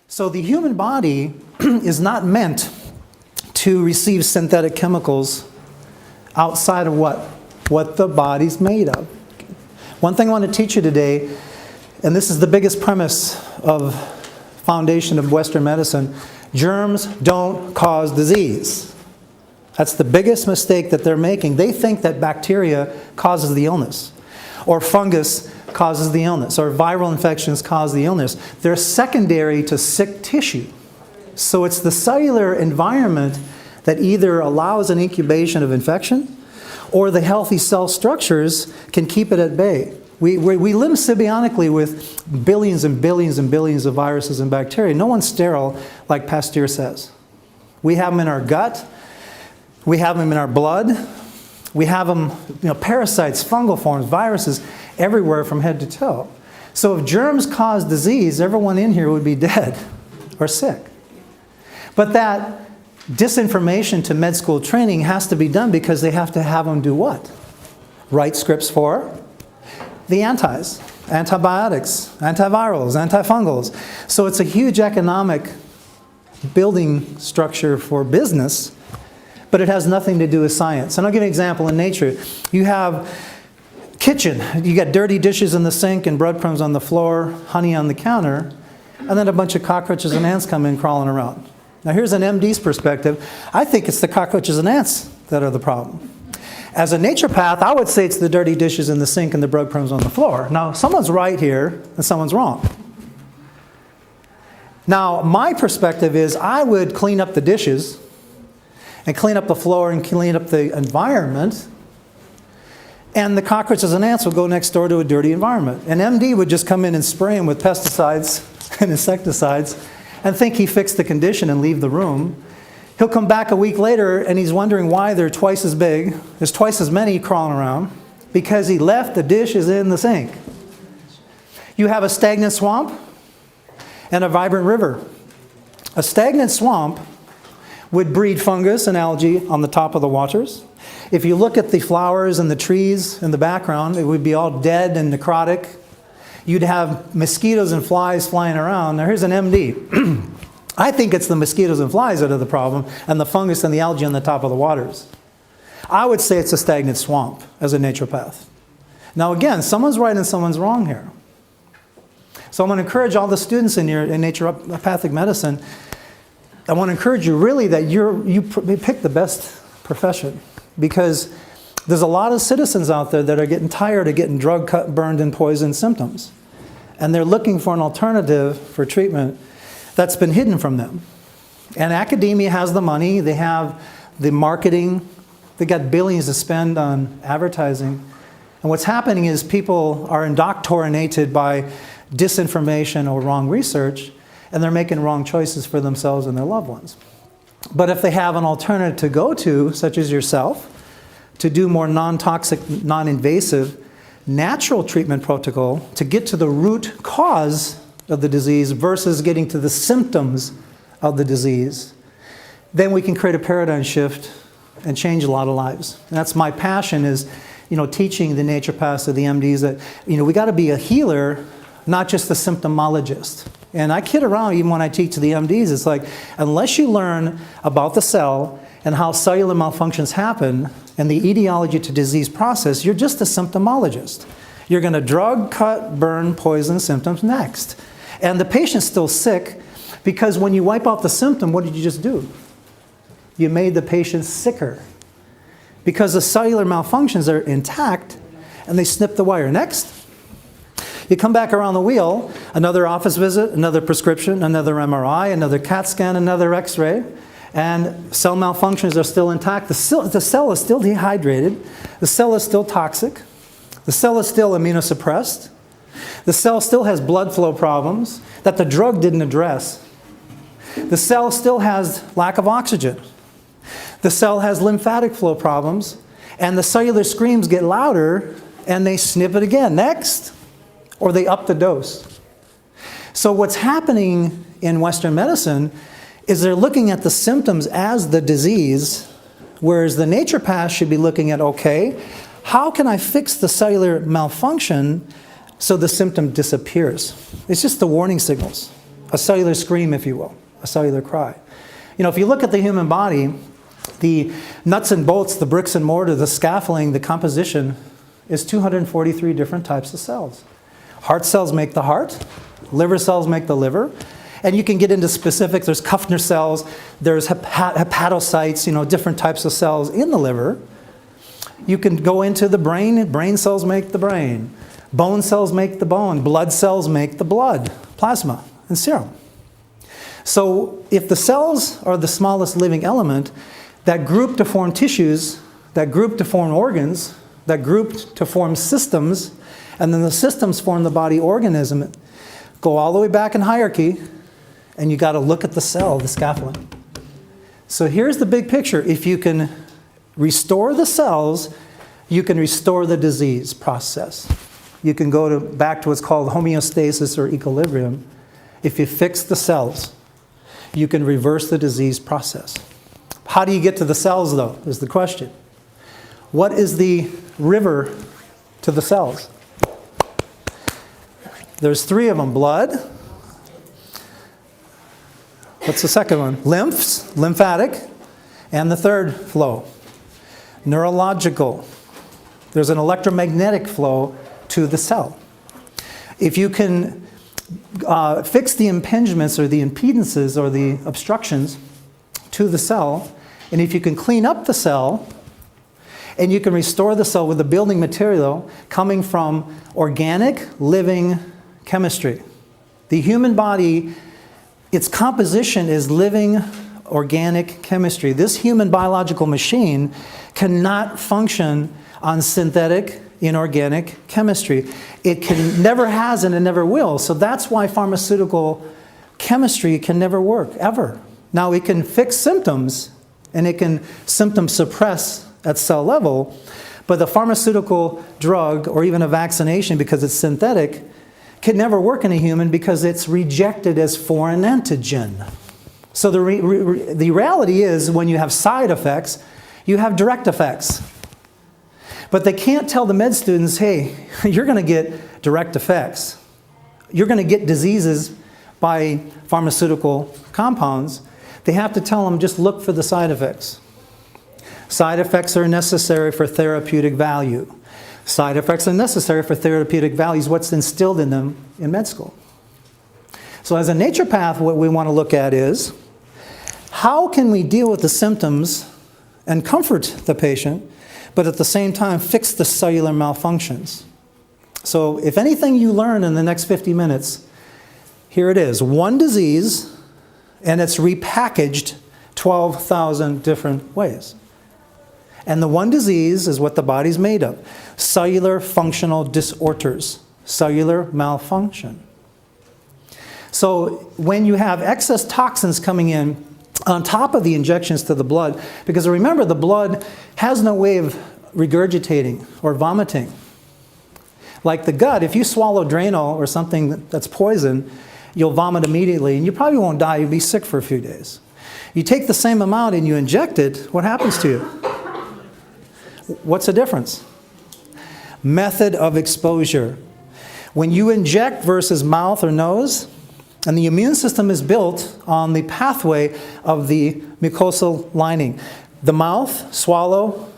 So the human body is not meant to receive synthetic chemicals outside of what the body's made of. One thing I want to teach you today, and this is the biggest premise of foundation of Western medicine, germs don't cause disease. That's the biggest mistake that they're making. They think that bacteria causes the illness, or fungus causes the illness, or viral infections cause the illness. They're secondary to sick tissue. So it's the cellular environment that either allows an incubation of infection, or the healthy cell structures can keep it at bay. We live symbiotically with billions and billions and billions of viruses and bacteria. No one's sterile, like Pasteur says. We have them in our gut. We have them in our blood. We have them, parasites, fungal forms, viruses, everywhere from head to toe. So if germs cause disease, everyone in here would be dead or sick. But that disinformation to med school training has to be done because they have to have them do what? Write scripts for the antis, antibiotics, antivirals, antifungals. So it's a huge economic building structure for business, but it has nothing to do with science. And I'll give you an example in nature. You have kitchen. You got dirty dishes in the sink and breadcrumbs on the floor, honey on the counter, and then a bunch of cockroaches and ants come in crawling around. Now here's an MD's perspective. I think it's the cockroaches and ants that are the problem. As a naturopath, I would say it's the dirty dishes in the sink and the breadcrumbs on the floor. Now, someone's right here and someone's wrong. Now, my perspective is I would clean up the dishes and clean up the floor and clean up the environment, and the cockroaches and ants would go next door to a dirty environment. An MD would just come in and spray them with pesticides and insecticides and think he fixed the condition and leave the room. He'll come back a week later and he's wondering why they're twice as big, there's twice as many crawling around, because he left the dishes in the sink. You have a stagnant swamp and a vibrant river. A stagnant swamp would breed fungus and algae on the top of the waters. If you look at the flowers and the trees in the background, it would be all dead and necrotic. You'd have mosquitoes and flies flying around. Now here's an MD. I think it's the mosquitoes and flies that are the problem, and the fungus and the algae on the top of the waters. I would say it's a stagnant swamp as a naturopath. Now again, someone's right and someone's wrong here. So I'm going to encourage all the students in here in naturopathic medicine. I want to encourage you really that you pick the best profession, because there's a lot of citizens out there that are getting tired of getting drug, cut, burned, and poisoned symptoms. And they're looking for an alternative for treatment that's been hidden from them. And academia has the money, they have the marketing, they got billions to spend on advertising. And what's happening is people are indoctrinated by disinformation or wrong research, and they're making wrong choices for themselves and their loved ones. But if they have an alternative to go to, such as yourself, to do more non-toxic, non-invasive, natural treatment protocol to get to the root cause of the disease versus getting to the symptoms of the disease, then we can create a paradigm shift and change a lot of lives. And that's my passion, is teaching the naturopaths or the MDs that we got to be a healer, not just a symptomologist. And I kid around even when I teach to the MDs. It's like, unless you learn about the cell and how cellular malfunctions happen and the etiology to disease process, you're just a symptomologist. You're going to drug, cut, burn, poison symptoms next. And the patient's still sick because when you wipe out the symptom, what did you just do? You made the patient sicker, because the cellular malfunctions are intact and they snip the wire. Next. You come back around the wheel, another office visit, another prescription, another MRI, another CAT scan, another X-ray, and cell malfunctions are still intact. The cell is still dehydrated. The cell is still toxic. The cell is still immunosuppressed. The cell still has blood flow problems that the drug didn't address. The cell still has lack of oxygen. The cell has lymphatic flow problems, and the cellular screams get louder and they snip it again. Next. Or they up the dose. So what's happening in Western medicine is they're looking at the symptoms as the disease, whereas the naturopath should be looking at, okay, how can I fix the cellular malfunction so the symptom disappears? It's just the warning signals. a cellular scream, if you will, a cellular cry. If you look at the human body, the nuts and bolts, the bricks and mortar, the scaffolding, the composition is 243 different types of cells. Heart cells make the heart, liver cells make the liver, and you can get into specifics. There's Kuffner cells, there's hepatocytes, different types of cells in the liver. You can go into the brain cells make the brain, bone cells make the bone, blood cells make the blood, plasma, and serum. So if the cells are the smallest living element, that group to form tissues, that group to form organs, that group to form systems, and then the systems form the body organism, go all the way back in hierarchy, and you got to look at the cell, the scaffolding. So here's the big picture. If you can restore the cells, you can restore the disease process. You can go back to what's called homeostasis or equilibrium. If you fix the cells, you can reverse the disease process. How do you get to the cells, though, is the question. What is the river to the cells? There's three of them. Blood. What's the second one? Lymphatic. And the third flow, neurological. There's an electromagnetic flow to the cell. If you can fix the impingements or the impedances or the obstructions to the cell, and if you can clean up the cell, and you can restore the cell with the building material coming from organic, living chemistry. The human body, its composition is living organic chemistry. This human biological machine cannot function on synthetic, inorganic chemistry. It never has and it never will. So that's why pharmaceutical chemistry can never work, ever. Now it can fix symptoms and it can symptom suppress at cell level, but the pharmaceutical drug or even a vaccination, because it's synthetic, can never work in a human because it's rejected as foreign antigen. So the reality is when you have side effects, you have direct effects. But they can't tell the med students, hey, you're going to get direct effects. You're going to get diseases by pharmaceutical compounds. They have to tell them, just look for the side effects. Side effects are necessary for therapeutic value. Side effects are necessary for therapeutic values, what's instilled in them in med school. So as a naturopath, what we want to look at is, how can we deal with the symptoms and comfort the patient, but at the same time fix the cellular malfunctions? So if anything you learn in the next 50 minutes, here it is. One disease, and it's repackaged 12,000 different ways. And the one disease is what the body's made of. Cellular functional disorders. Cellular malfunction. So when you have excess toxins coming in on top of the injections to the blood, because remember, the blood has no way of regurgitating or vomiting. Like the gut, if you swallow Drano or something that's poison, you'll vomit immediately, and you probably won't die, you'll be sick for a few days. You take the same amount and you inject it, what happens to you? What's the difference? Method of exposure. When you inject versus mouth or nose, and the immune system is built on the pathway of the mucosal lining. The mouth, swallow,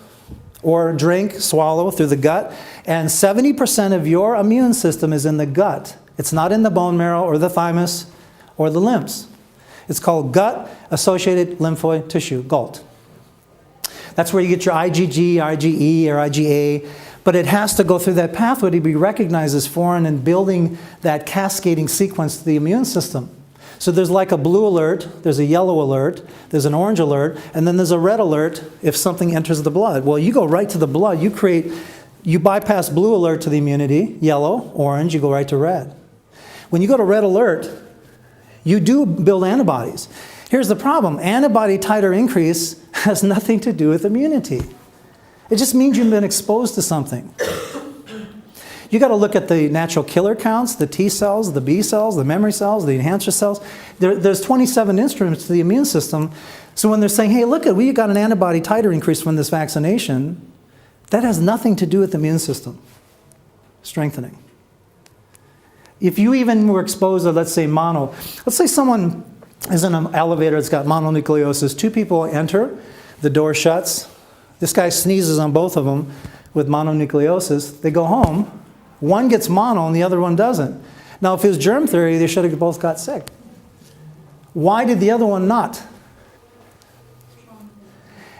or drink, swallow through the gut, and 70% of your immune system is in the gut. It's not in the bone marrow or the thymus or the limbs. It's called gut-associated lymphoid tissue, GALT. That's where you get your IgG, IgE, or IgA, but it has to go through that pathway to be recognized as foreign and building that cascading sequence to the immune system. So there's like a blue alert, there's a yellow alert, there's an orange alert, and then there's a red alert if something enters the blood. Well, you go right to the blood, you bypass blue alert to the immunity, yellow, orange, you go right to red. When you go to red alert, you do build antibodies. Here's the problem. Antibody titer increase has nothing to do with immunity. It just means you've been exposed to something. You got to look at the natural killer counts, the T cells, the B cells, the memory cells, the enhancer cells. There's 27 instruments to the immune system. So when they're saying, hey, look, we got an antibody titer increase from this vaccination, that has nothing to do with the immune system strengthening. If you even were exposed to, let's say someone is in an elevator that's got mononucleosis. Two people enter, the door shuts. This guy sneezes on both of them with mononucleosis. They go home. One gets mono and the other one doesn't. Now, if it was germ theory, they should have both got sick. Why did the other one not?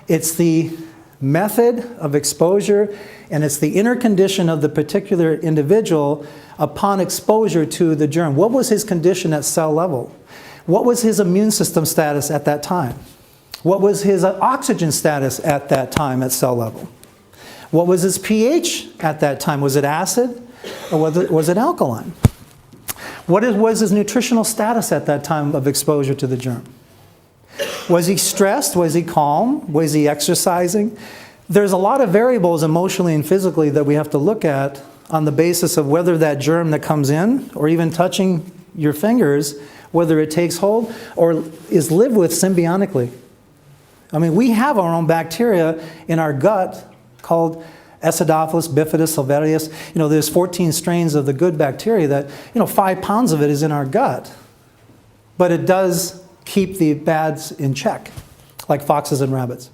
It's the method of exposure, and it's the inner condition of the particular individual upon exposure to the germ. What was his condition at cell level? What was his immune system status at that time? What was his oxygen status at that time at cell level? What was his pH at that time? Was it acid or was it alkaline? What was his nutritional status at that time of exposure to the germ? Was he stressed? Was he calm? Was he exercising? There's a lot of variables emotionally and physically that we have to look at on the basis of whether that germ that comes in, or even touching your fingers, whether it takes hold or is lived with symbiotically. I mean, we have our own bacteria in our gut called Acidophilus, Bifidus, Silverius. There's 14 strains of the good bacteria that, 5 pounds of it is in our gut. But it does keep the bads in check, like foxes and rabbits.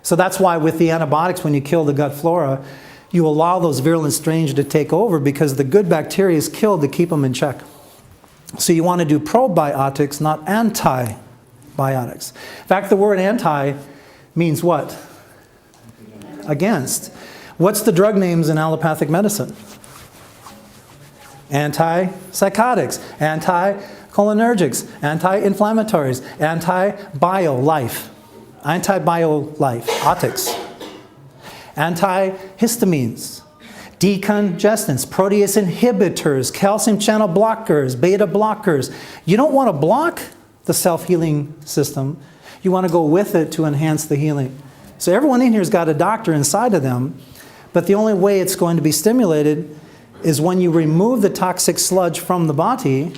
So that's why with the antibiotics, when you kill the gut flora, you allow those virulent strains to take over because the good bacteria is killed to keep them in check. So you want to do probiotics, not antibiotics. In fact, the word anti means what? Against. What's the drug names in allopathic medicine? Antipsychotics, anticholinergics, anti-inflammatories, anti-bio-life, antibiotics, antihistamines, decongestants, protease inhibitors, calcium channel blockers, beta blockers. You don't want to block the self-healing system. You want to go with it to enhance the healing. So everyone in here has got a doctor inside of them, but the only way it's going to be stimulated is when you remove the toxic sludge from the body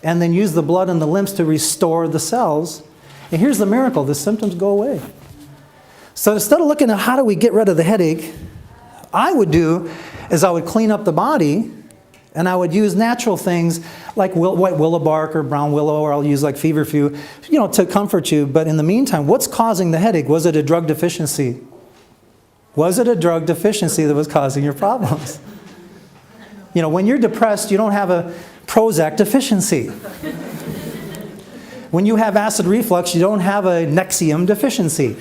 and then use the blood and the lymph to restore the cells. And here's the miracle, the symptoms go away. So instead of looking at how do we get rid of the headache, I would clean up the body, and I would use natural things like white willow bark or brown willow, or I'll use like feverfew, to comfort you. But in the meantime, what's causing the headache? Was it a drug deficiency? Was it a drug deficiency that was causing your problems? When you're depressed, you don't have a Prozac deficiency. When you have acid reflux, you don't have a Nexium deficiency.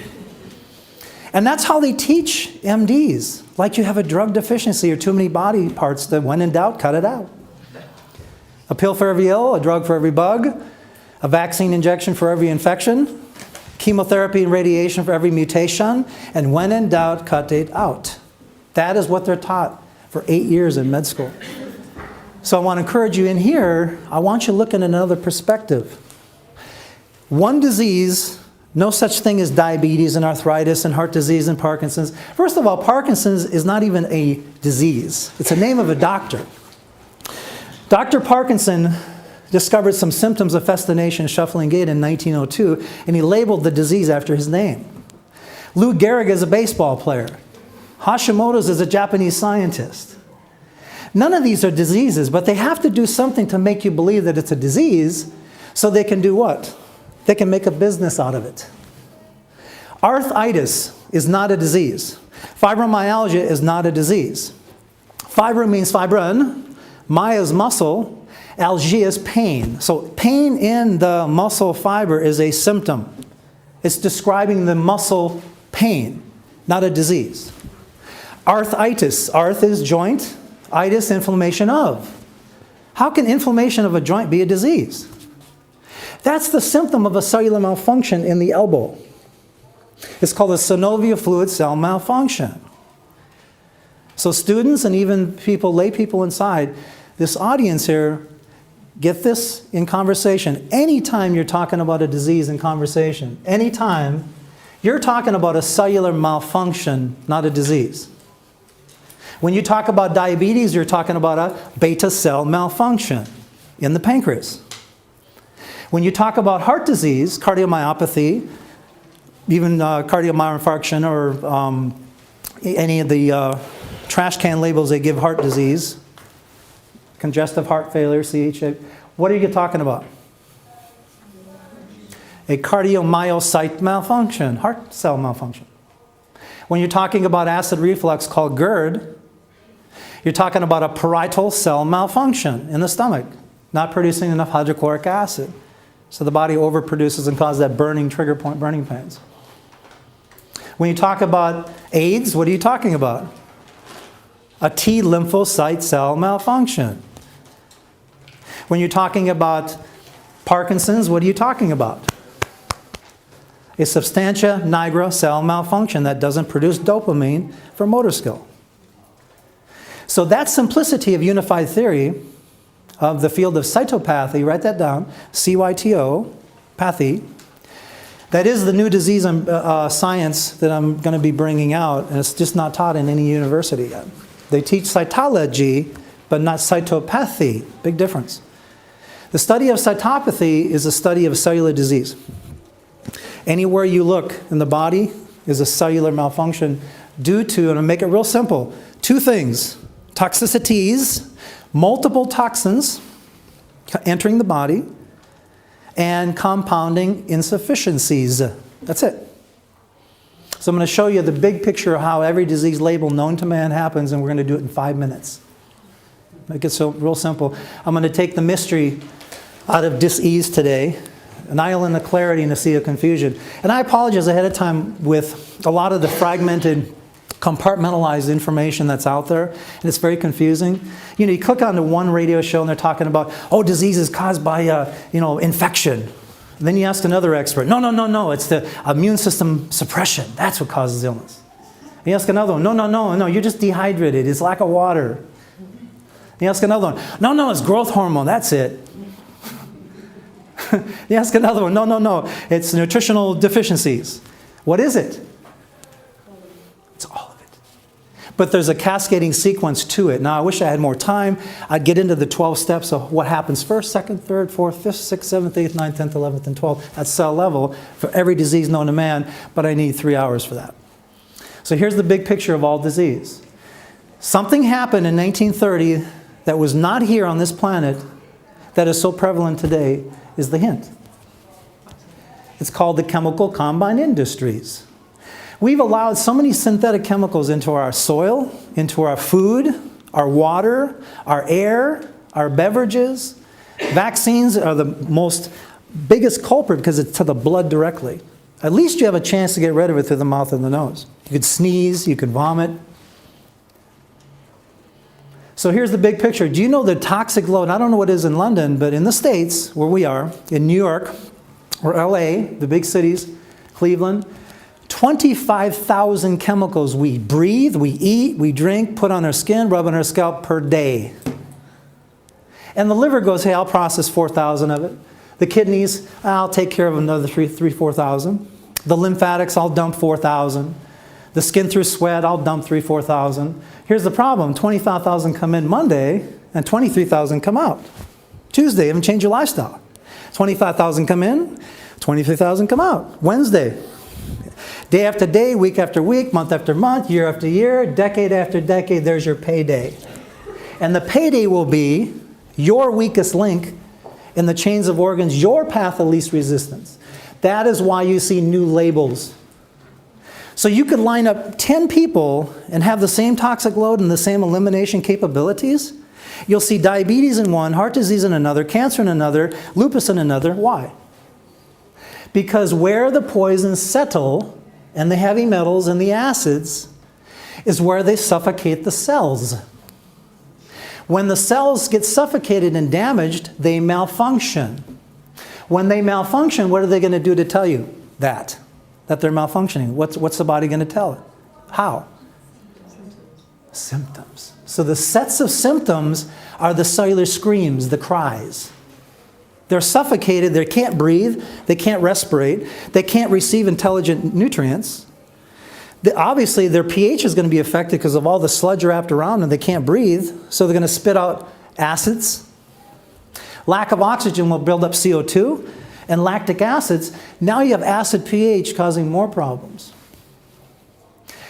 And that's how they teach MDs. Like you have a drug deficiency or too many body parts that when in doubt, cut it out. A pill for every ill, a drug for every bug, a vaccine injection for every infection, chemotherapy and radiation for every mutation, and when in doubt, cut it out. That is what they're taught for 8 years in med school. So I want to encourage you in here, I want you to look at another perspective. One disease, no such thing as diabetes and arthritis and heart disease and Parkinson's. First of all, Parkinson's is not even a disease. It's a name of a doctor. Dr. Parkinson discovered some symptoms of festination, shuffling gait in 1902, and he labeled the disease after his name. Lou Gehrig is a baseball player. Hashimoto's is a Japanese scientist. None of these are diseases, but they have to do something to make you believe that it's a disease so they can do what? They can make a business out of it. Arthritis is not a disease. Fibromyalgia is not a disease. Fibro means fibrin, mya is muscle, algia is pain. So pain in the muscle fiber is a symptom. It's describing the muscle pain, not a disease. Arthritis, arth is joint, itis, inflammation of. How can inflammation of a joint be a disease? That's the symptom of a cellular malfunction in the elbow. It's called a synovial fluid cell malfunction. So students and even people, lay people inside, this audience here, get this in conversation. Anytime you're talking about a disease in conversation, anytime, you're talking about a cellular malfunction, not a disease. When you talk about diabetes, you're talking about a beta cell malfunction in the pancreas. When you talk about heart disease, cardiomyopathy, even cardiomyopathy or any of the trash can labels they give heart disease, congestive heart failure, CHF. What are you talking about? A cardiomyocyte malfunction, heart cell malfunction. When you're talking about acid reflux called GERD, you're talking about a parietal cell malfunction in the stomach, not producing enough hydrochloric acid. So the body overproduces and causes that burning trigger point, burning pains. When you talk about AIDS, what are you talking about? A T lymphocyte cell malfunction. When you're talking about Parkinson's, what are you talking about? A substantia nigra cell malfunction that doesn't produce dopamine for motor skill. So that simplicity of unified theory of the field of cytopathy, write that down, CYTO, pathy, that is the new disease science that I'm going to be bringing out, and it's just not taught in any university yet. They teach cytology, but not cytopathy. Big difference. The study of cytopathy is a study of cellular disease. Anywhere you look in the body is a cellular malfunction due to, and I'll make it real simple, two things: toxicities, multiple toxins entering the body, and compounding insufficiencies. That's it. So I'm going to show you the big picture of how every disease label known to man happens, and we're going to do it in 5 minutes. Make it so real simple. I'm going to take the mystery out of dis-ease today, an island of clarity in a sea of confusion. And I apologize ahead of time with a lot of the fragmented, compartmentalized information that's out there, and it's very confusing. You know, you click onto one radio show and they're talking about, oh, disease is caused by, infection. And then you ask another expert, no, it's the immune system suppression. That's what causes illness. And you ask another one, no, you're just dehydrated. It's lack of water. And you ask another one, no, it's growth hormone. That's it. You ask another one, no, it's nutritional deficiencies. What is it? It's all of it. But there's a cascading sequence to it. Now, I wish I had more time. I'd get into the 12 steps of what happens first, second, third, fourth, fifth, sixth, seventh, eighth, ninth, 10th, 11th, and 12th at cell level for every disease known to man, but I need 3 hours for that. So here's the big picture of all disease. Something happened in 1930 that was not here on this planet that is so prevalent today is the hint. It's called the chemical combine industries. We've allowed so many synthetic chemicals into our soil, into our food, our water, our air, our beverages. Vaccines are the most biggest culprit because it's to the blood directly. At least you have a chance to get rid of it through the mouth and the nose. You could sneeze, you could vomit. So here's the big picture. Do you know the toxic load? I don't know what it is in London, but in the States, where we are, in New York, or LA, the big cities, Cleveland, 25,000 chemicals we breathe, we eat, we drink, put on our skin, rub on our scalp per day. And the liver goes, hey, I'll process 4,000 of it. The kidneys, I'll take care of another 4,000. The lymphatics, I'll dump 4,000. The skin through sweat, I'll dump 4,000. Here's the problem. 25,000 come in Monday and 23,000 come out. Tuesday, you haven't changed your lifestyle. 25,000 come in, 23,000 come out. Wednesday. Day after day, week after week, month after month, year after year, decade after decade, there's your payday. And the payday will be your weakest link in the chains of organs, your path of least resistance. That is why you see new labels. So you could line up 10 people and have the same toxic load and the same elimination capabilities. You'll see diabetes in one, heart disease in another, cancer in another, lupus in another. Why? Because where the poisons settle and the heavy metals and the acids is where they suffocate the cells. When the cells get suffocated and damaged, they malfunction. When they malfunction, what are they going to do to tell you that they're malfunctioning? What's the body going to tell it? How? Symptoms. So the sets of symptoms are the cellular screams, the cries. They're suffocated, they can't breathe, they can't respirate, they can't receive intelligent nutrients. Obviously, their pH is going to be affected because of all the sludge wrapped around them. They can't breathe, so they're going to spit out acids. Lack of oxygen will build up CO2 and lactic acids. Now you have acid pH causing more problems.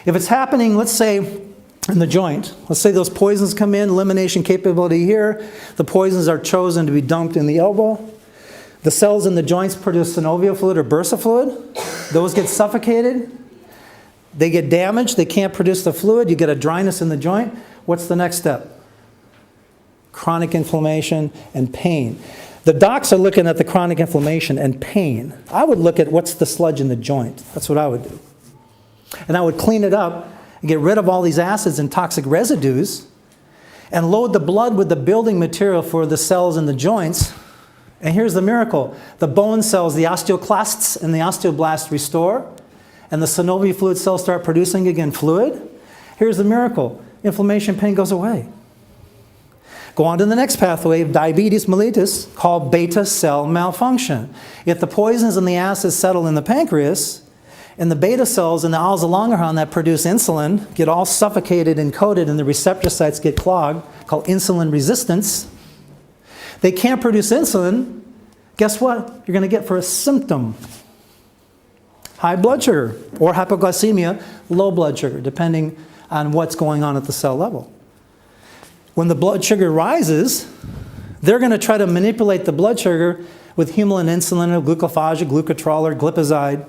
If it's happening, let's say, in the joint. Let's say those poisons come in, elimination capability here. The poisons are chosen to be dumped in the elbow. The cells in the joints produce synovial fluid or bursa fluid. Those get suffocated. They get damaged. They can't produce the fluid. You get a dryness in the joint. What's the next step? Chronic inflammation and pain. The docs are looking at the chronic inflammation and pain. I would look at what's the sludge in the joint. That's what I would do. And I would clean it up and get rid of all these acids and toxic residues and load the blood with the building material for the cells in the joints. And here's the miracle. The bone cells, the osteoclasts and the osteoblasts restore, and the synovial fluid cells start producing again fluid. Here's the miracle. Inflammation, pain goes away. Go on to the next pathway of diabetes mellitus, called beta cell malfunction. If the poisons and the acids settle in the pancreas, and the beta cells in the Langerhans that produce insulin get all suffocated and coated, and the receptor sites get clogged, called insulin resistance, they can't produce insulin. Guess what you're going to get for a symptom? High blood sugar or hypoglycemia, low blood sugar, depending on what's going on at the cell level. When the blood sugar rises, they're going to try to manipulate the blood sugar with humoral insulin or glucophage or glucotrol or glipizide.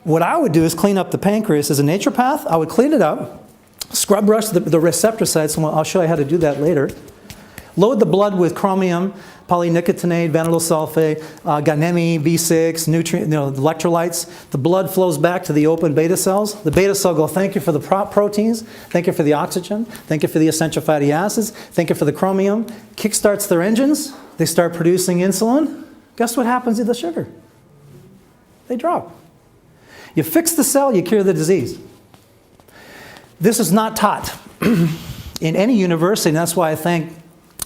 What I would do is clean up the pancreas. As a naturopath, I would clean it up, scrub brush the receptor sites, and I'll show you how to do that later. Load the blood with chromium, polynicotinate, vanadyl sulfate, ganemi, B6, electrolytes. The blood flows back to the open beta cells. The beta cell go, thank you for the proteins, thank you for the oxygen, thank you for the essential fatty acids, thank you for the chromium. Kickstarts their engines. They start producing insulin. Guess what happens to the sugar? They drop. You fix the cell, you cure the disease. This is not taught in any university, and that's why I thank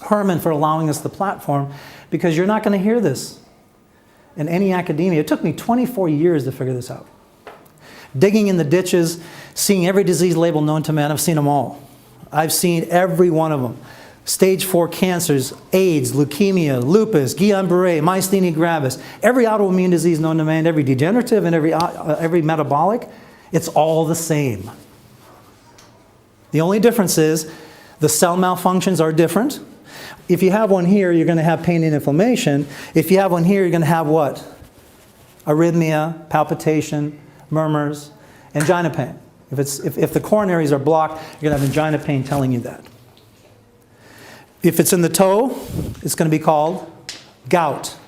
Herman for allowing us the platform, because you're not going to hear this in any academia. It took me 24 years to figure this out. Digging in the ditches, seeing every disease label known to man, I've seen them all. I've seen every one of them. Stage 4 cancers, AIDS, leukemia, lupus, Guillain-Barré, myasthenia gravis, every autoimmune disease known to man, every degenerative and every metabolic, it's all the same. The only difference is the cell malfunctions are different. If you have one here, you're going to have pain and inflammation. If you have one here, you're going to have what? Arrhythmia, palpitation, murmurs, angina pain. If the coronaries are blocked, you're going to have angina pain telling you that. If it's in the toe, it's going to be called gout.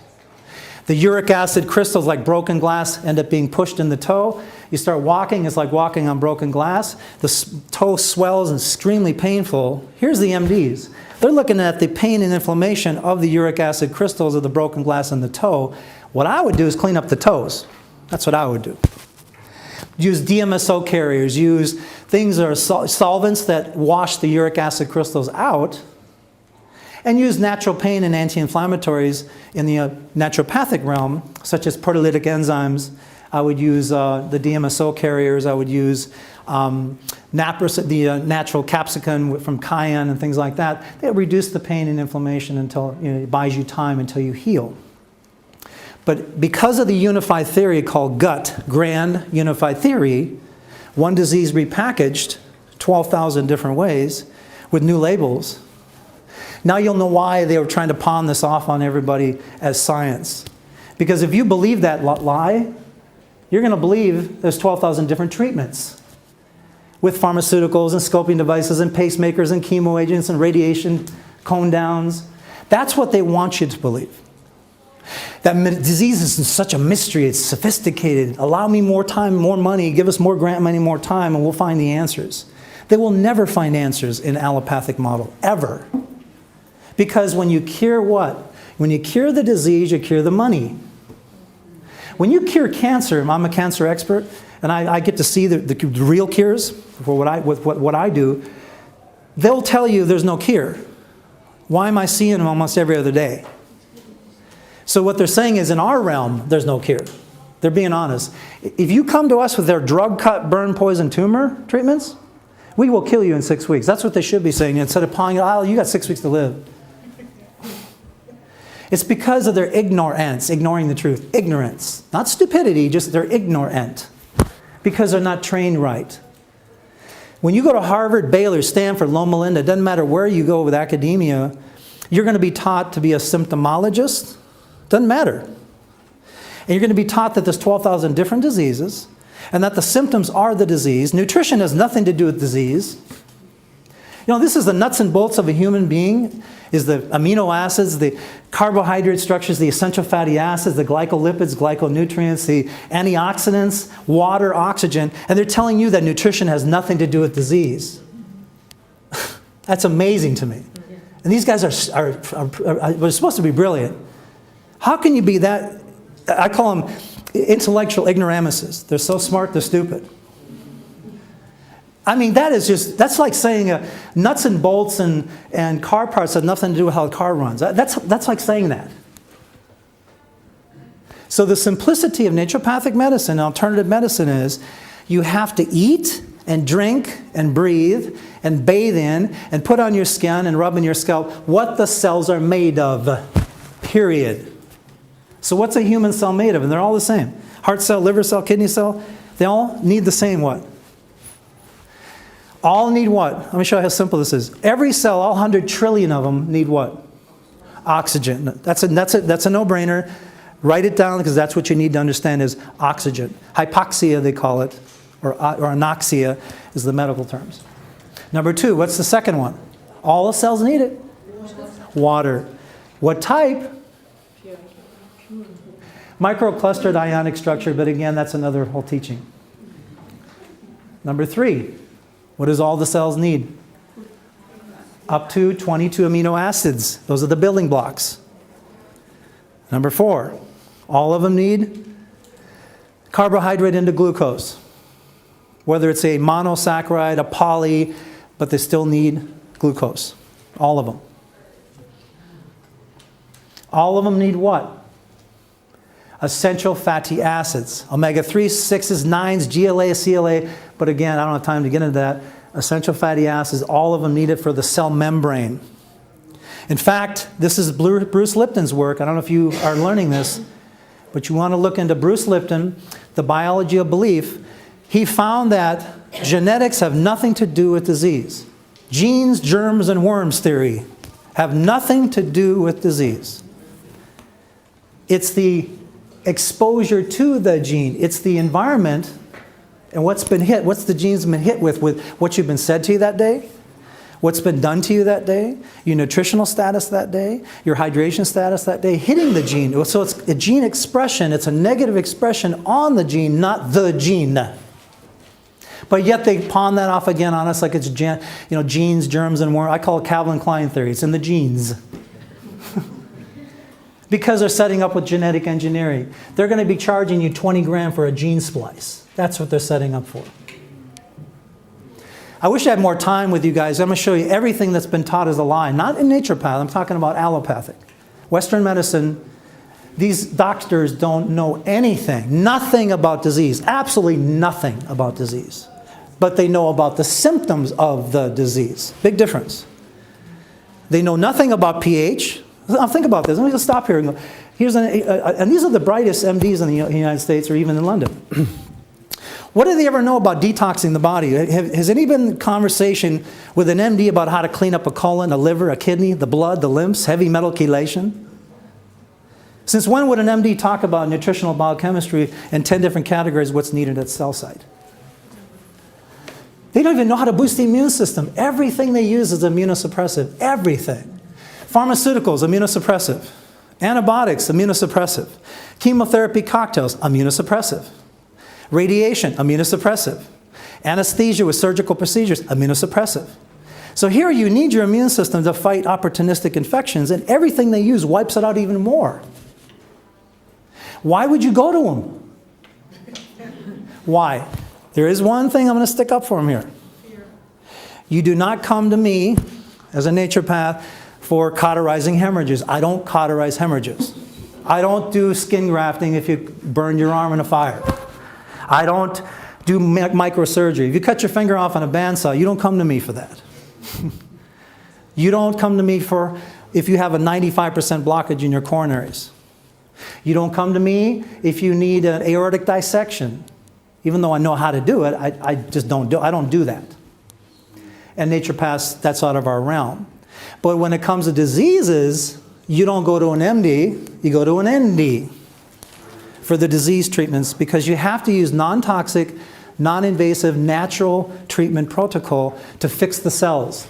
The uric acid crystals, like broken glass, end up being pushed in the toe. You start walking, it's like walking on broken glass. The toe swells and is extremely painful. Here's the MDs. They're looking at the pain and inflammation of the uric acid crystals of the broken glass in the toe. What I would do is clean up the toes. That's what I would do. Use DMSO carriers, use things that are solvents that wash the uric acid crystals out, and use natural pain and anti-inflammatories in the naturopathic realm, such as proteolytic enzymes. I would use the DMSO carriers. I would use the natural capsicum from cayenne and things like that. They reduce the pain and inflammation until it buys you time until you heal. But because of the unified theory called gut, grand unified theory, one disease repackaged 12,000 different ways with new labels. Now you'll know why they were trying to pawn this off on everybody as science. Because if you believe that lie, you're going to believe there's 12,000 different treatments with pharmaceuticals and scoping devices and pacemakers and chemo agents and radiation cone downs. That's what they want you to believe. That disease is such a mystery. It's sophisticated. Allow me more time, more money. Give us more grant money, more time, and we'll find the answers. They will never find answers in allopathic model, ever. Because when you cure what? When you cure the disease, you cure the money. When you cure cancer, I'm a cancer expert, and I get to see the real cures for what I do, they'll tell you there's no cure. Why am I seeing them almost every other day? So what they're saying is in our realm, there's no cure. They're being honest. If you come to us with their drug, cut, burn, poison, tumor treatments, we will kill you in 6 weeks. That's what they should be saying. Instead of pawing, oh, you got 6 weeks to live. It's because of their ignorance, ignoring the truth. Ignorance. Not stupidity, just they're ignorant. Because they're not trained right. When you go to Harvard, Baylor, Stanford, Loma Linda, it doesn't matter where you go with academia, you're going to be taught to be a symptomologist. Doesn't matter. And you're going to be taught that there's 12,000 different diseases and that the symptoms are the disease. Nutrition has nothing to do with disease. You know, this is the nuts and bolts of a human being, is the amino acids, the carbohydrate structures, the essential fatty acids, the glycolipids, glyconutrients, the antioxidants, water, oxygen, and they're telling you that nutrition has nothing to do with disease. That's amazing to me. And these guys are supposed to be brilliant. How can you be that? I call them intellectual ignoramuses. They're so smart, they're stupid. I mean, that's like saying nuts and bolts and car parts have nothing to do with how a car runs. That's like saying that. So the simplicity of naturopathic medicine, alternative medicine, is you have to eat and drink and breathe and bathe in and put on your skin and rub in your scalp what the cells are made of, period. So what's a human cell made of? And they're all the same. Heart cell, liver cell, kidney cell, they all need the same what? All need what? Let me show you how simple this is. Every cell, all 100 trillion of them, need what? Oxygen. That's a no-brainer. Write it down because that's what you need to understand is oxygen. Hypoxia, they call it, or anoxia is the medical terms. Number 2, what's the second one? All the cells need it. Water. What type? Microclustered ionic structure, but again, that's another whole teaching. Number 3. What does all the cells need? Up to 22 amino acids. Those are the building blocks. Number 4, all of them need carbohydrate into glucose. Whether it's a monosaccharide, a poly, but they still need glucose. All of them. All of them need what? Essential fatty acids. Omega-3, 6s, 9s, GLA, CLA. But again, I don't have time to get into that. Essential fatty acids, all of them needed for the cell membrane. In fact, this is Bruce Lipton's work. I don't know if you are learning this, but you want to look into Bruce Lipton, The Biology of Belief. He found that genetics have nothing to do with disease. Genes, germs, and worms theory have nothing to do with disease. It's the exposure to the gene. It's the environment and what's been hit. What's the genes been hit with what you've been said to you that day, what's been done to you that day, your nutritional status that day, your hydration status that day, hitting the gene. So it's a gene expression. It's a negative expression on the gene, not the gene. But yet they pawn that off again on us like it's genes, germs, and worms. I call it Calvin Klein theory. It's in the genes. Because they're setting up with genetic engineering. They're going to be charging you 20 grand for a gene splice. That's what they're setting up for. I wish I had more time with you guys. I'm going to show you everything that's been taught as a lie. Not in naturopath. I'm talking about allopathic. Western medicine, these doctors don't know anything. Nothing about disease. Absolutely nothing about disease. But they know about the symptoms of the disease. Big difference. They know nothing about pH. Now think about this. Let me just stop here and go. And these are the brightest MDs in the United States or even in London. What do they ever know about detoxing the body? Has any been conversation with an MD about how to clean up a colon, a liver, a kidney, the blood, the lymphs, heavy metal chelation? Since when would an MD talk about nutritional biochemistry in 10 different categories, what's needed at cell site? They don't even know how to boost the immune system. Everything they use is immunosuppressive. Everything. Pharmaceuticals, immunosuppressive. Antibiotics, immunosuppressive. Chemotherapy cocktails, immunosuppressive. Radiation, immunosuppressive. Anesthesia with surgical procedures, immunosuppressive. So here you need your immune system to fight opportunistic infections, and everything they use wipes it out even more. Why would you go to them? Why? There is one thing I'm going to stick up for them here. You do not come to me as a naturopath for cauterizing hemorrhages. I don't cauterize hemorrhages. I don't do skin grafting if you burned your arm in a fire. I don't do microsurgery. If you cut your finger off on a bandsaw, you don't come to me for that. You don't come to me for if you have a 95% blockage in your coronaries. You don't come to me if you need an aortic dissection. Even though I know how to do it, I just don't do that. And naturopaths, that's out of our realm. But when it comes to diseases, you don't go to an MD, you go to an ND for the disease treatments, because you have to use non-toxic, non-invasive, natural treatment protocol to fix the cells.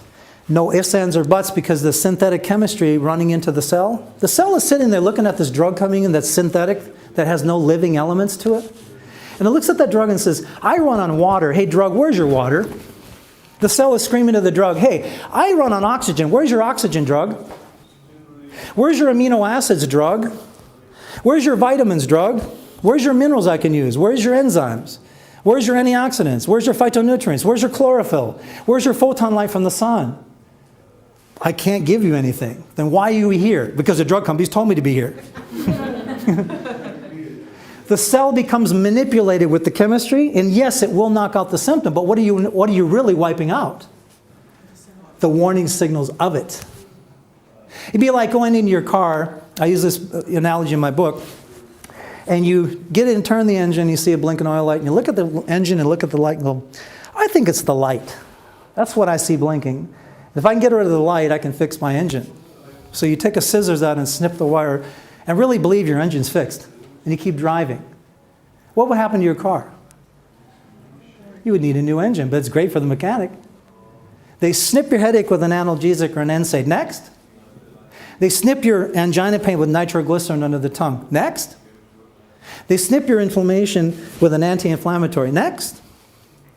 No ifs, ands, or buts, because the synthetic chemistry running into the cell is sitting there looking at this drug coming in that's synthetic, that has no living elements to it. And it looks at that drug and says, I run on water. Hey, drug, where's your water? The cell is screaming to the drug, hey, I run on oxygen. Where's your oxygen, drug? Where's your amino acids, drug? Where's your vitamins, drug? Where's your minerals I can use? Where's your enzymes? Where's your antioxidants? Where's your phytonutrients? Where's your chlorophyll? Where's your photon light from the sun? I can't give you anything. Then why are you here? Because the drug companies told me to be here. The cell becomes manipulated with the chemistry, and yes, it will knock out the symptom, but what are you really wiping out? The warning signals of it. It'd be like going into your car. I use this analogy in my book. And you get in, turn the engine, you see a blinking oil light, and you look at the engine and look at the light and go, I think it's the light. That's what I see blinking. If I can get rid of the light, I can fix my engine. So you take a scissors out and snip the wire and really believe your engine's fixed. And you keep driving. What would happen to your car? You would need a new engine, but it's great for the mechanic. They snip your headache with an analgesic or an NSAID. Next. They snip your angina pain with nitroglycerin under the tongue. Next. They snip your inflammation with an anti-inflammatory. Next.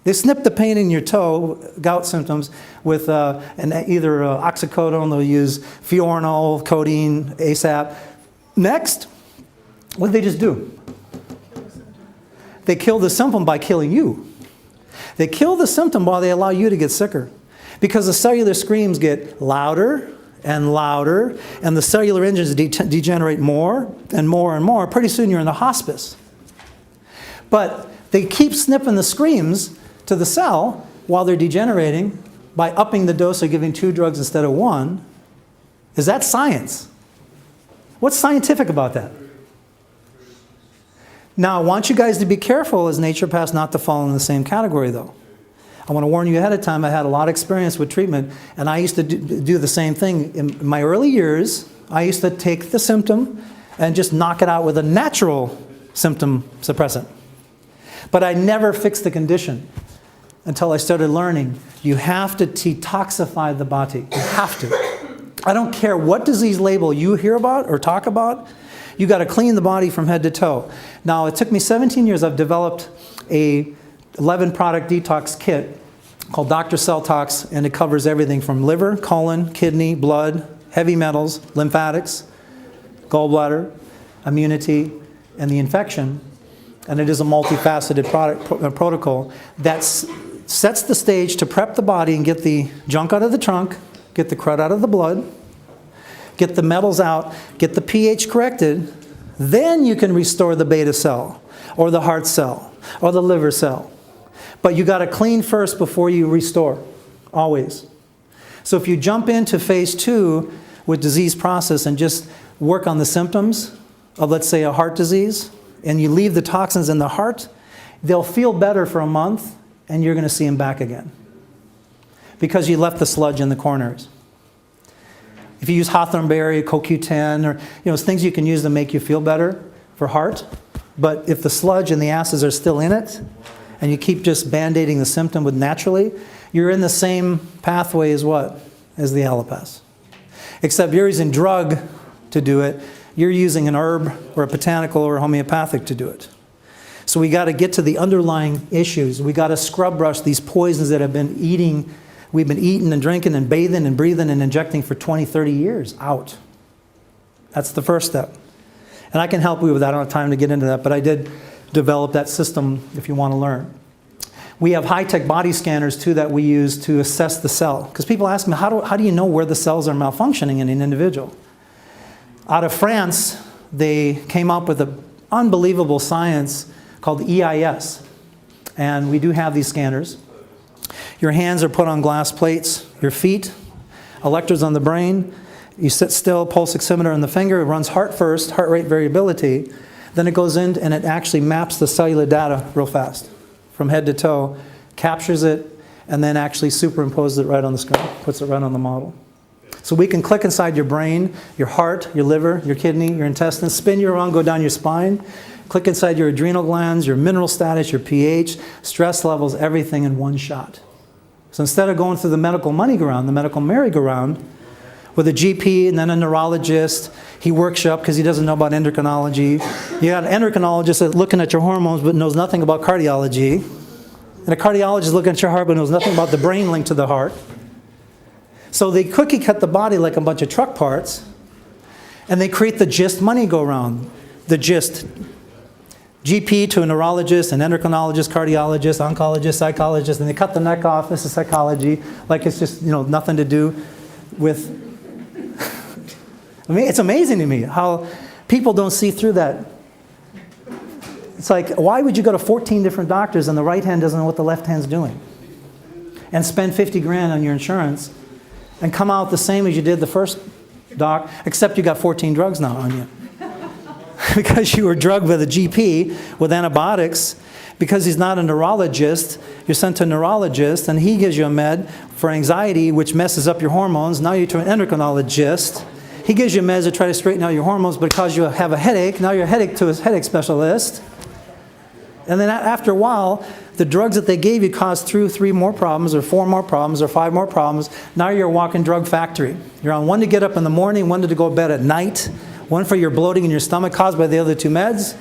They snip the pain in your toe, gout symptoms, with either oxycodone. They'll use Fiorinol, codeine, ASAP. Next. What did they just do? They kill the symptom by killing you. They kill the symptom while they allow you to get sicker. Because the cellular screams get louder and louder, and the cellular engines degenerate more and more and more. Pretty soon you're in the hospice. But they keep snipping the screams to the cell while they're degenerating by upping the dose or giving 2 drugs instead of 1. Is that science? What's scientific about that? Now, I want you guys to be careful as naturopaths not to fall in the same category, though. I want to warn you ahead of time. I had a lot of experience with treatment, and I used to do the same thing. In my early years, I used to take the symptom and just knock it out with a natural symptom suppressant. But I never fixed the condition until I started learning. You have to detoxify the body. You have to. I don't care what disease label you hear about or talk about. You got to clean the body from head to toe. Now, it took me 17 years. I've developed a 11-product detox kit called Dr. Cell Tox, and it covers everything from liver, colon, kidney, blood, heavy metals, lymphatics, gallbladder, immunity, and the infection. And it is a multifaceted protocol that sets the stage to prep the body and get the junk out of the trunk, get the crud out of the blood, get the metals out, get the pH corrected. Then you can restore the beta cell, or the heart cell, or the liver cell. But you got to clean first before you restore, always. So if you jump into phase 2 with disease process and just work on the symptoms of, let's say, a heart disease, and you leave the toxins in the heart, they'll feel better for a month, and you're going to see them back again. Because you left the sludge in the coronaries. If you use hawthorn berry, CoQ10, or things you can use to make you feel better for heart, but if the sludge and the acids are still in it, and you keep just band-aiding the symptom with naturally, you're in the same pathway as what? As the allopaths. Except you're using drug to do it. You're using an herb or a botanical or a homeopathic to do it. So we got to get to the underlying issues. We got to scrub brush these poisons that we've been eating and drinking and bathing and breathing and injecting for 20, 30 years out. That's the first step. And I can help you with that. I don't have time to get into that, but I did develop that system if you want to learn. We have high-tech body scanners, too, that we use to assess the cell. Because people ask me, how do you know where the cells are malfunctioning in an individual? Out of France, they came up with an unbelievable science called EIS. And we do have these scanners. Your hands are put on glass plates, your feet, electrodes on the brain. You sit still, pulse oximeter in the finger. It runs heart first, heart rate variability. Then it goes in and it actually maps the cellular data real fast from head to toe, captures it, and then actually superimposes it right on the screen, puts it right on the model. So we can click inside your brain, your heart, your liver, your kidney, your intestines, spin you around, go down your spine, click inside your adrenal glands, your mineral status, your pH, stress levels, everything in one shot. So instead of going through the medical merry-go-round with a GP and then a neurologist, he works you up because he doesn't know about endocrinology. You got an endocrinologist that's looking at your hormones but knows nothing about cardiology. And a cardiologist looking at your heart but knows nothing about the brain link to the heart. So they cookie cut the body like a bunch of truck parts, and they create the GIST money-go-round. The GIST. GP to a neurologist, an endocrinologist, cardiologist, oncologist, psychologist, and they cut the neck off. This is psychology, like it's just, nothing to do with... I mean, it's amazing to me how people don't see through that. It's like, why would you go to 14 different doctors and the right hand doesn't know what the left hand's doing? And spend 50 grand on your insurance and come out the same as you did the first doc, except you got 14 drugs now on you. Because you were drugged with a GP with antibiotics, because he's not a neurologist, you're sent to a neurologist and he gives you a med for anxiety which messes up your hormones. Now you're to an endocrinologist. He gives you meds to try to straighten out your hormones because you have a headache. Now you're a headache to a headache specialist. And then after a while, the drugs that they gave you cause 3 more problems, or 4 more problems, or 5 more problems. Now you're a walking drug factory. You're on one to get up in the morning, one to go to bed at night, one for your bloating in your stomach caused by the other 2 meds.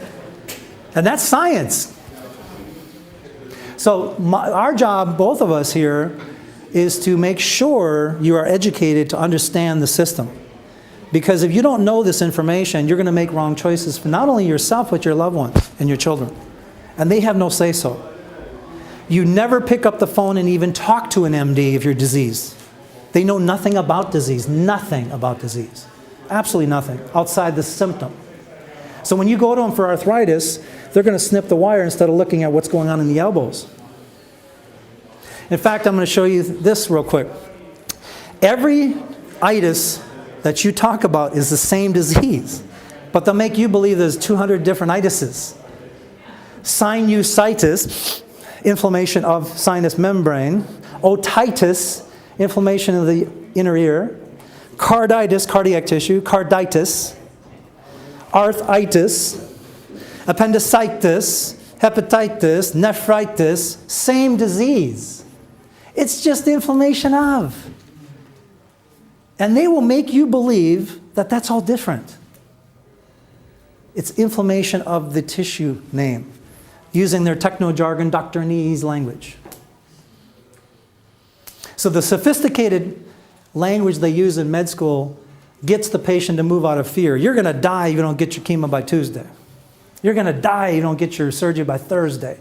And that's science. So our job, both of us here, is to make sure you are educated to understand the system. Because if you don't know this information, you're going to make wrong choices for not only yourself, but your loved ones and your children. And they have no say-so. You never pick up the phone and even talk to an MD if you're diseased. They know nothing about disease. Nothing about disease. Absolutely nothing outside the symptom. So when you go to them for arthritis, they're going to snip the wire instead of looking at what's going on in the elbows. In fact, I'm going to show you this real quick. Every itis that you talk about is the same disease, but they'll make you believe there's 200 different itises. Sinusitis, inflammation of sinus membrane. Otitis, inflammation of the inner ear. Carditis, cardiac tissue. Carditis. Arthritis. Appendicitis. Hepatitis. Nephritis. Same disease. It's just inflammation of. And they will make you believe that that's all different. It's inflammation of the tissue name, using their techno-jargon, doctornese language. So the sophisticated language they use in med school gets the patient to move out of fear. You're going to die if you don't get your chemo by Tuesday. You're going to die if you don't get your surgery by Thursday.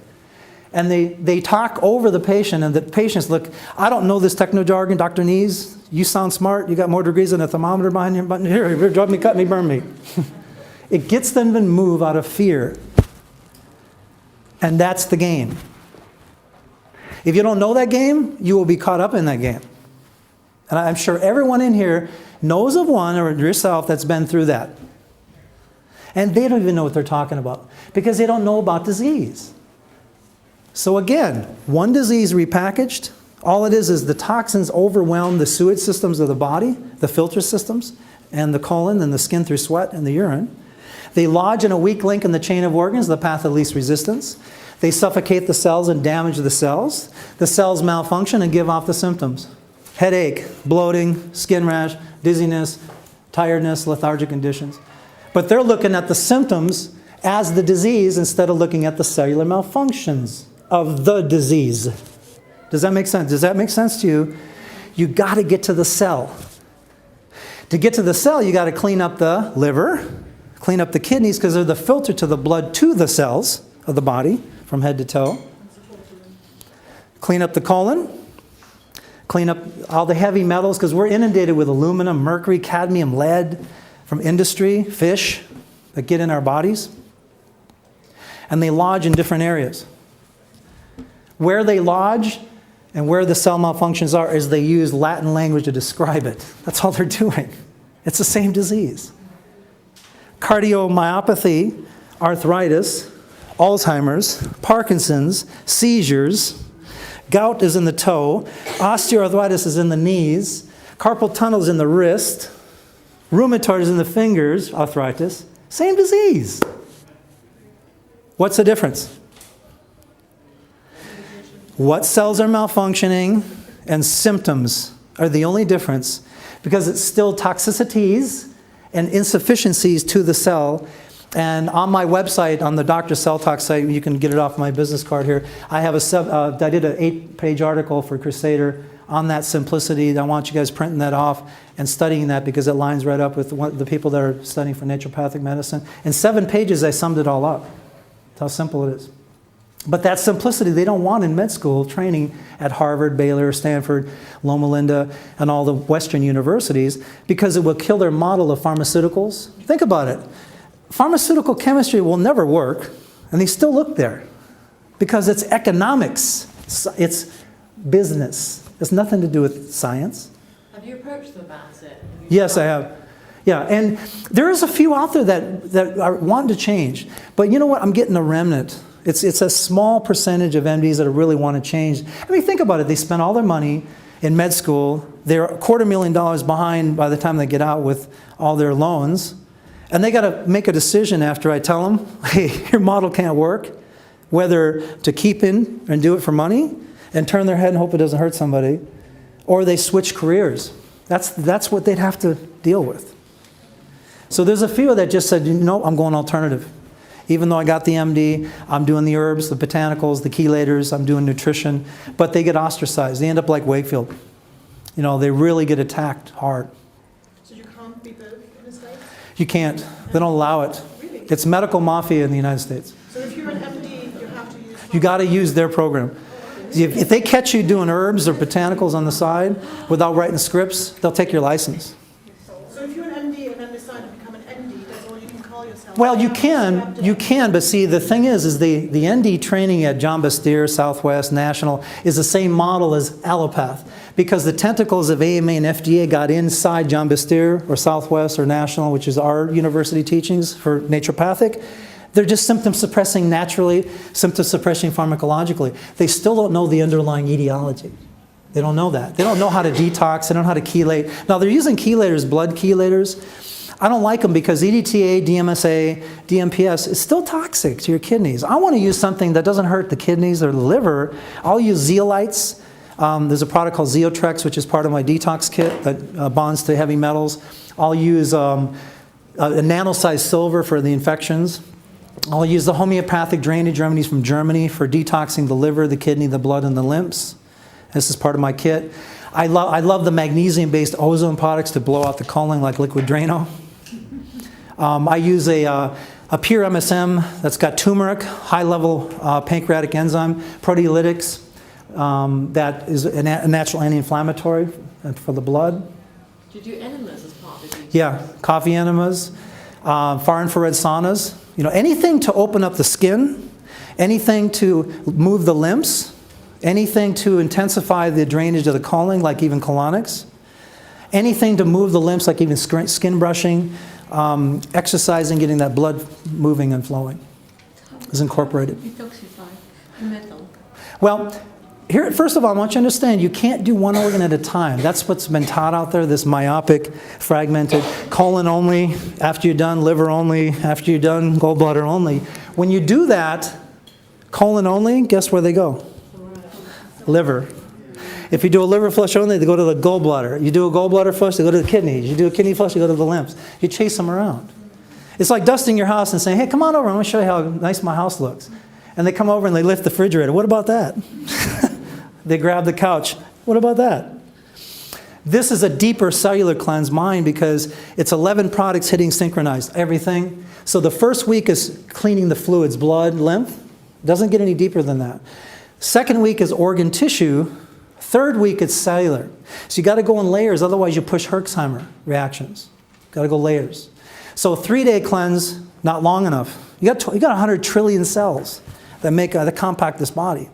And they talk over the patient, and the patients look, I don't know this techno-jargon, doctorese. You sound smart. You got more degrees than a thermometer behind your button. Here, drop me, cut me, burn me. It gets them to move out of fear. And that's the game. If you don't know that game, you will be caught up in that game. And I'm sure everyone in here knows of one or yourself that's been through that. And they don't even know what they're talking about because they don't know about disease. So again, one disease repackaged. All it is the toxins overwhelm the sewage systems of the body, the filter systems, and the colon, and the skin through sweat and the urine. They lodge in a weak link in the chain of organs, the path of least resistance. They suffocate the cells and damage the cells. The cells malfunction and give off the symptoms. Headache, bloating, skin rash, dizziness, tiredness, lethargic conditions. But they're looking at the symptoms as the disease instead of looking at the cellular malfunctions of the disease. Does that make sense? Does that make sense to you? You got to get to the cell. To get to the cell, you got to clean up the liver, clean up the kidneys because they're the filter to the blood to the cells of the body from head to toe. Clean up the colon. Clean up all the heavy metals because we're inundated with aluminum, mercury, cadmium, lead from industry, fish that get in our bodies. And they lodge in different areas. Where they lodge and where the cell malfunctions are is they use Latin language to describe it. That's all they're doing. It's the same disease. Cardiomyopathy, arthritis, Alzheimer's, Parkinson's, seizures, Gout is in the toe. Osteoarthritis is in the knees. Carpal tunnel is in the wrist. Rheumatoid is in the fingers, arthritis. Same disease. What's the difference? What cells are malfunctioning and symptoms are the only difference, because it's still toxicities and insufficiencies to the cell. And on my website, on the Dr. Cell Talk site, you can get it off my business card here. I have I did an 8-page article for Crusader on that simplicity. I want you guys printing that off and studying that, because it lines right up with the people that are studying for naturopathic medicine. In 7 pages, I summed it all up. That's how simple it is. But that simplicity they don't want in med school training at Harvard, Baylor, Stanford, Loma Linda, and all the Western universities, because it will kill their model of pharmaceuticals. Think about it. Pharmaceutical chemistry will never work, and they still look there, because it's economics. It's business. It's nothing to do with science. Have you approached them about it? Yes, I have. Yeah, and there is a few out there that are wanting to change. But you know what? I'm getting a remnant. It's a small percentage of MDs that really want to change. I mean, think about it. They spend all their money in med school. They're $250,000 behind by the time they get out with all their loans. And they got to make a decision after I tell them, hey, your model can't work, whether to keep in and do it for money and turn their head and hope it doesn't hurt somebody, or they switch careers. That's what they'd have to deal with. So there's a few that just said, I'm going alternative. Even though I got the MD, I'm doing the herbs, the botanicals, the chelators, I'm doing nutrition, but they get ostracized. They end up like Wakefield. They really get attacked hard. So you can't be both in the States? You can't. They don't allow it. Really? It's medical mafia in the United States. So if you're an MD, you have to use... You got to use their program. If they catch you doing herbs or botanicals on the side without writing scripts, they'll take your license. So if you're an MD and then decide to become an ND, that's all you can call yourself? Well, you can, but see, the thing is the ND training at John Bastyr, Southwest, National, is the same model as allopath, because the tentacles of AMA and FDA got inside John Bastyr or Southwest or National, which is our university teachings for naturopathic. They're just symptom suppressing naturally, symptom suppressing pharmacologically. They still don't know the underlying etiology. They don't know that. They don't know how to detox. They don't know how to chelate. Now, they're using chelators, blood chelators. I don't like them because EDTA, DMSA, DMPS is still toxic to your kidneys. I want to use something that doesn't hurt the kidneys or the liver. I'll use zeolites. There's a product called Zeotrex, which is part of my detox kit that bonds to heavy metals. I'll use a nano-sized silver for the infections. I'll use the homeopathic drainage remedies from Germany for detoxing the liver, the kidney, the blood, and the lymphs. This is part of my kit. I love the magnesium-based ozone products to blow out the colon like liquid Drano. I use a pure MSM that's got turmeric, high-level pancreatic enzyme, proteolytics, that is a natural anti-inflammatory for the blood. Do you do enemas as part of it? Yeah, coffee enemas, far infrared saunas. Anything to open up the skin, anything to move the lymphs, anything to intensify the drainage of the colon, like even colonics, anything to move the lymphs, like even skin brushing, exercising, getting that blood moving and flowing is incorporated. Detoxify metal. Well, here, first of all, I want you to understand, you can't do one organ at a time. That's what's been taught out there, this myopic, fragmented, colon only, after you're done, liver only, after you're done, gallbladder only. When you do that, colon only, guess where they go? Liver. If you do a liver flush only, they go to the gallbladder. You do a gallbladder flush, they go to the kidneys. You do a kidney flush, they go to the lymphs. You chase them around. It's like dusting your house and saying, hey, come on over, I'm going to show you how nice my house looks. And they come over and they lift the refrigerator. What about that? They grab the couch. What about that? This is a deeper cellular cleanse mind because it's 11 products hitting synchronized, everything. So the first week is cleaning the fluids, blood, lymph. Doesn't get any deeper than that. Second week is organ tissue. Third week it's cellular. So you got to go in layers, otherwise you push Herxheimer reactions. Got to go layers. So 3-day cleanse, not long enough. You got 100 trillion cells that compact this body.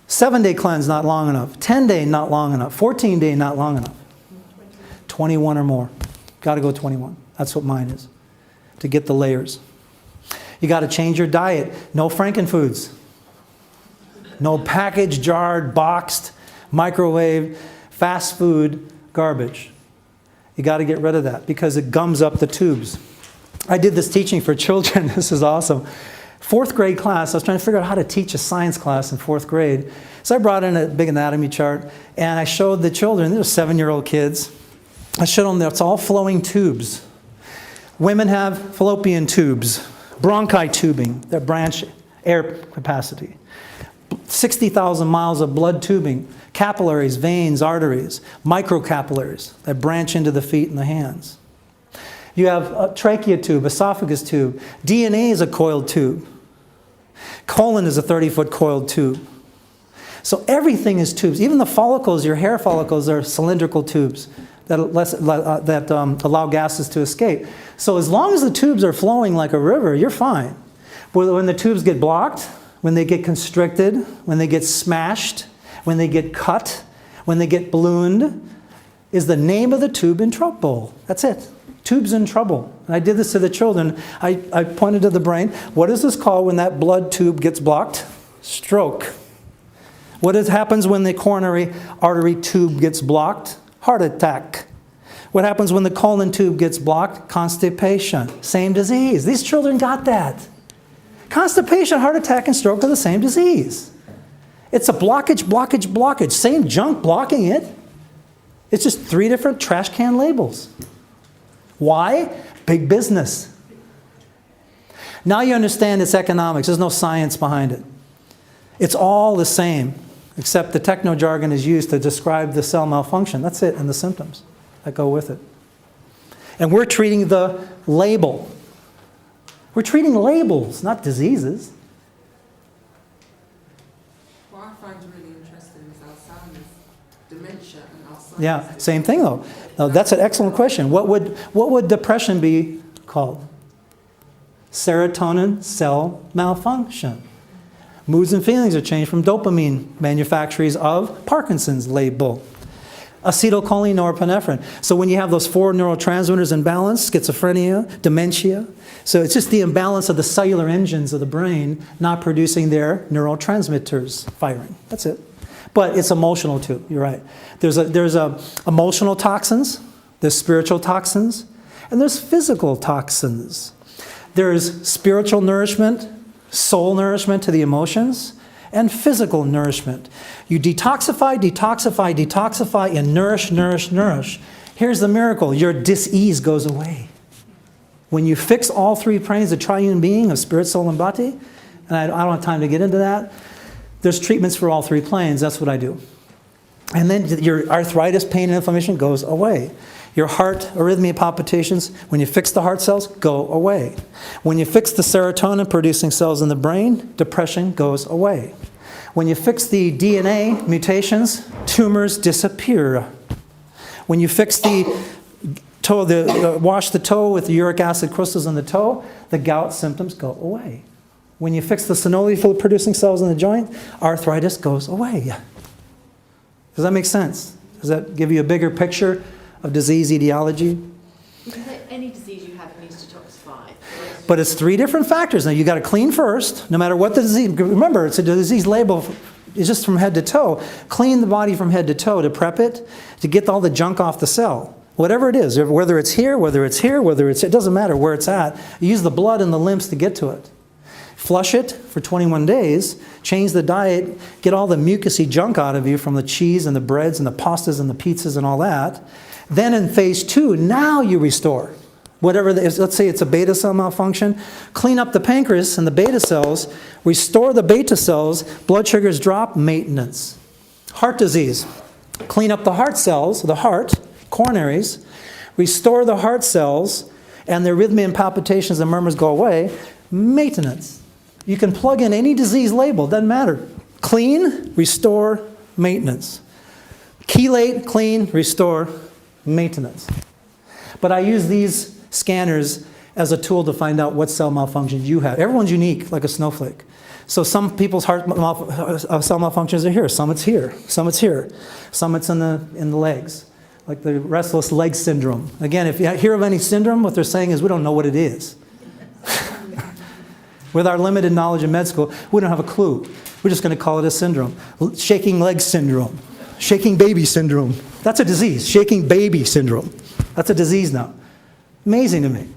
7-day cleanse, not long enough. 10-day, not long enough. 14-day, not long enough. 21 or more. Got to go 21. That's what mine is, to get the layers. You got to change your diet. No frankenfoods. No packaged, jarred, boxed, microwave, fast food garbage. You got to get rid of that because it gums up the tubes. I did this teaching for children. This is awesome. 4th grade class, I was trying to figure out how to teach a science class in 4th grade. So I brought in a big anatomy chart, and I showed the children, these are 7-year-old kids, I showed them that it's all flowing tubes. Women have fallopian tubes, bronchi tubing, that branch air capacity. 60,000 miles of blood tubing, capillaries, veins, arteries, microcapillaries that branch into the feet and the hands. You have a trachea tube, esophagus tube. DNA is a coiled tube. Colon is a 30-foot coiled tube. So everything is tubes. Even the follicles, your hair follicles, are cylindrical tubes that allow gases to escape. So as long as the tubes are flowing like a river, you're fine. But when the tubes get blocked, when they get constricted, when they get smashed, when they get cut, when they get ballooned, is the name of the tube in trouble. That's it. Tube's in trouble. And I did this to the children. I pointed to the brain. What is this called when that blood tube gets blocked? Stroke. What happens when the coronary artery tube gets blocked? Heart attack. What happens when the colon tube gets blocked? Constipation. Same disease. These children got that. Constipation, heart attack, and stroke are the same disease. It's a blockage, blockage, blockage. Same junk blocking it. It's just 3 different trash can labels. Why? Big business. Now you understand it's economics. There's no science behind it. It's all the same, except the techno jargon is used to describe the cell malfunction. That's it, and the symptoms that go with it. And we're treating the label. We're treating labels, not diseases. What I find really interesting is Alzheimer's, dementia and Alzheimer's. Yeah, same thing though. Now, that's an excellent question. What would depression be called? Serotonin cell malfunction. Moods and feelings are changed from dopamine manufacturers of Parkinson's label. Acetylcholine, norepinephrine. So when you have those 4 neurotransmitters in balance, schizophrenia, dementia, so it's just the imbalance of the cellular engines of the brain not producing their neurotransmitters firing. That's it. But it's emotional too, you're right. There's emotional toxins, there's spiritual toxins, and there's physical toxins. There's spiritual nourishment, soul nourishment to the emotions, and physical nourishment. You detoxify, detoxify, detoxify, and nourish, nourish, nourish. Here's the miracle. Your dis-ease goes away. When you fix all 3 planes, the triune being of spirit, soul, and body, and I don't have time to get into that, there's treatments for all 3 planes. That's what I do. And then your arthritis, pain, and inflammation goes away. Your heart, arrhythmia, palpitations, when you fix the heart cells, go away. When you fix the serotonin-producing cells in the brain, depression goes away. When you fix the DNA mutations, tumors disappear. When you fix the toe, wash the toe with the uric acid crystals in the toe, the gout symptoms go away. When you fix the synovial-producing cells in the joint, arthritis goes away. Does that make sense? Does that give you a bigger picture of disease etiology? Any disease you have needs to detoxify. But it's 3 different factors. Now you got to clean first, no matter what the disease. Remember, it's a disease label. It's just from head to toe. Clean the body from head to toe to prep it, to get all the junk off the cell. Whatever it is, whether it's here, whether it's here, it doesn't matter where it's at. You use the blood and the lymphs to get to it. Flush it for 21 days, change the diet, get all the mucousy junk out of you from the cheese and the breads and the pastas and the pizzas and all that. Then in phase 2, now you restore. Whatever, let's say it's a beta cell malfunction, clean up the pancreas and the beta cells, restore the beta cells, blood sugars drop, maintenance. Heart disease, clean up the heart cells, the heart, coronaries, restore the heart cells, and the arrhythmia and palpitations and murmurs go away, maintenance. You can plug in any disease label, doesn't matter. Clean, restore, maintenance. Chelate, clean, restore, maintenance. But I use these scanners as a tool to find out what cell malfunctions you have. Everyone's unique, like a snowflake. So some people's cell malfunctions are here. Some it's here. Some it's here. Some it's in the legs, like the restless leg syndrome. Again, if you hear of any syndrome, what they're saying is we don't know what it is. With our limited knowledge in med school, we don't have a clue. We're just going to call it a syndrome. Shaking leg syndrome. Shaking baby syndrome. That's a disease. Shaking baby syndrome. That's a disease now. Amazing to me.